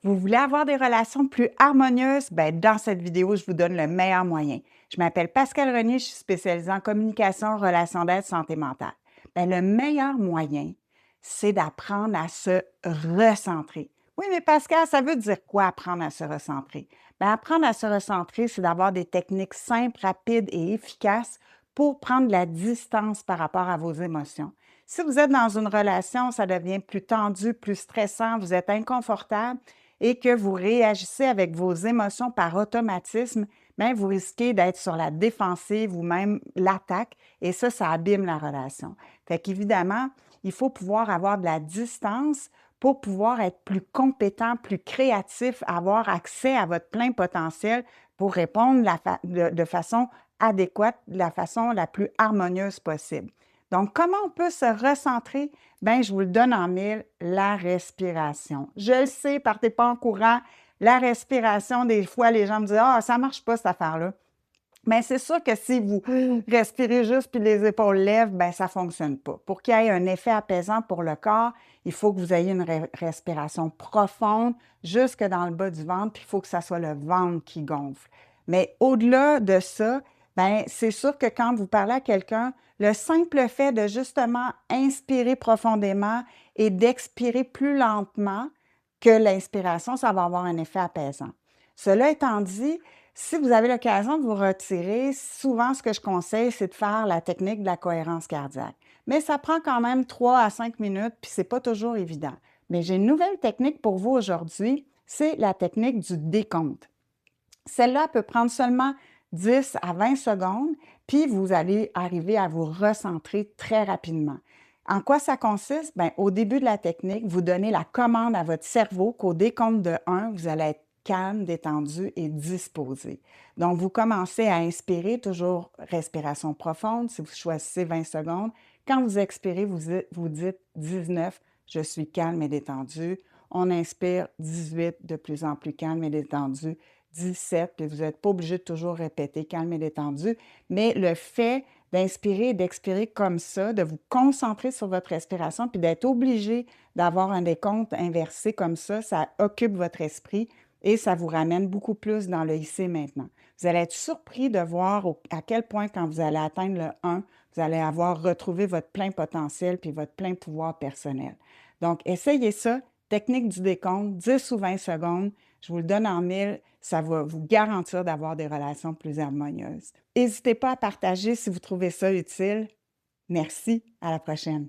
Vous voulez avoir des relations plus harmonieuses? Ben, dans cette vidéo, je vous donne le meilleur moyen. Je m'appelle Pascal Renier, je suis spécialisée en communication, relations d'aide, santé mentale. Ben, le meilleur moyen, c'est d'apprendre à se recentrer. Oui, mais Pascal, ça veut dire quoi apprendre à se recentrer? Ben, apprendre à se recentrer, c'est d'avoir des techniques simples, rapides et efficaces pour prendre de la distance par rapport à vos émotions. Si vous êtes dans une relation, ça devient plus tendu, plus stressant, vous êtes inconfortable, et que vous réagissez avec vos émotions par automatisme, bien, vous risquez d'être sur la défensive ou même l'attaque, et ça abîme la relation. Fait qu'évidemment, il faut pouvoir avoir de la distance pour pouvoir être plus compétent, plus créatif, avoir accès à votre plein potentiel pour répondre de façon adéquate, de la façon la plus harmonieuse possible. Donc, comment on peut se recentrer? Bien, je vous le donne en mille, la respiration. Je le sais, partez pas en courant. La respiration, des fois, les gens me disent « Ah, ça marche pas, cette affaire-là. » Bien, c'est sûr que si vous respirez juste puis les épaules lèvent, bien, ça ne fonctionne pas. Pour qu'il y ait un effet apaisant pour le corps, il faut que vous ayez une respiration profonde jusque dans le bas du ventre, puis il faut que ça soit le ventre qui gonfle. Mais au-delà de ça, bien, c'est sûr que quand vous parlez à quelqu'un, le simple fait de justement inspirer profondément et d'expirer plus lentement que l'inspiration, ça va avoir un effet apaisant. Cela étant dit, si vous avez l'occasion de vous retirer, souvent ce que je conseille, c'est de faire la technique de la cohérence cardiaque. Mais ça prend quand même 3 à 5 minutes, puis ce n'est pas toujours évident. Mais j'ai une nouvelle technique pour vous aujourd'hui, c'est la technique du décompte. Celle-là peut prendre seulement 10 à 20 secondes, puis vous allez arriver à vous recentrer très rapidement. En quoi ça consiste? Bien, au début de la technique, vous donnez la commande à votre cerveau qu'au décompte de 1, vous allez être calme, détendu et disposé. Donc, vous commencez à inspirer, toujours respiration profonde, si vous choisissez 20 secondes. Quand vous expirez, vous dites 19, je suis calme et détendu. On inspire 18, de plus en plus calme et détendu. 17, puis vous n'êtes pas obligé de toujours répéter calme et détendu, mais le fait d'inspirer et d'expirer comme ça, de vous concentrer sur votre respiration, puis d'être obligé d'avoir un décompte inversé comme ça occupe votre esprit et ça vous ramène beaucoup plus dans le ici et maintenant. Vous allez être surpris de voir à quel point, quand vous allez atteindre le 1, vous allez avoir retrouvé votre plein potentiel puis votre plein pouvoir personnel. Donc, essayez ça, technique du décompte, 10 ou 20 secondes. Je vous le donne en mille, ça va vous garantir d'avoir des relations plus harmonieuses. N'hésitez pas à partager si vous trouvez ça utile. Merci, à la prochaine.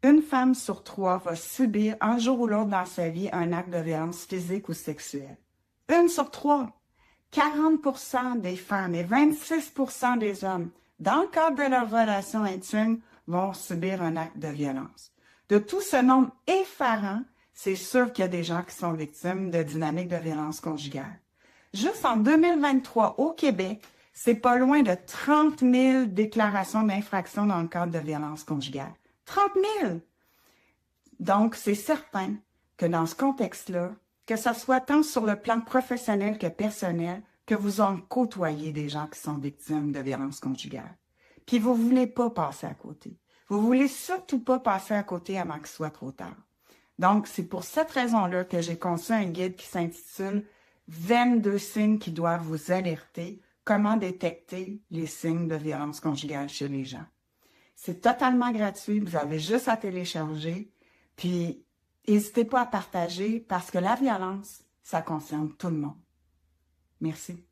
Une femme sur 3 va subir un jour ou l'autre dans sa vie un acte de violence physique ou sexuelle. Une sur 3. 40% des femmes et 26% des hommes, dans le cadre de leur relation intime, vont subir un acte de violence. De tout ce nombre effarant, c'est sûr qu'il y a des gens qui sont victimes de dynamiques de violence conjugale. Juste en 2023, au Québec, c'est pas loin de 30 000 déclarations d'infraction dans le cadre de violence conjugale. 30 000! Donc, c'est certain que dans ce contexte-là, que ce soit tant sur le plan professionnel que personnel, que vous en côtoyez des gens qui sont victimes de violences conjugales. Puis vous ne voulez pas passer à côté. Vous ne voulez surtout pas passer à côté avant qu'il soit trop tard. Donc, c'est pour cette raison-là que j'ai conçu un guide qui s'intitule « 22 signes qui doivent vous alerter. Comment détecter les signes de violence conjugale chez les gens ». C'est totalement gratuit. Vous avez juste à télécharger. Puis, n'hésitez pas à partager parce que la violence, ça concerne tout le monde. Merci.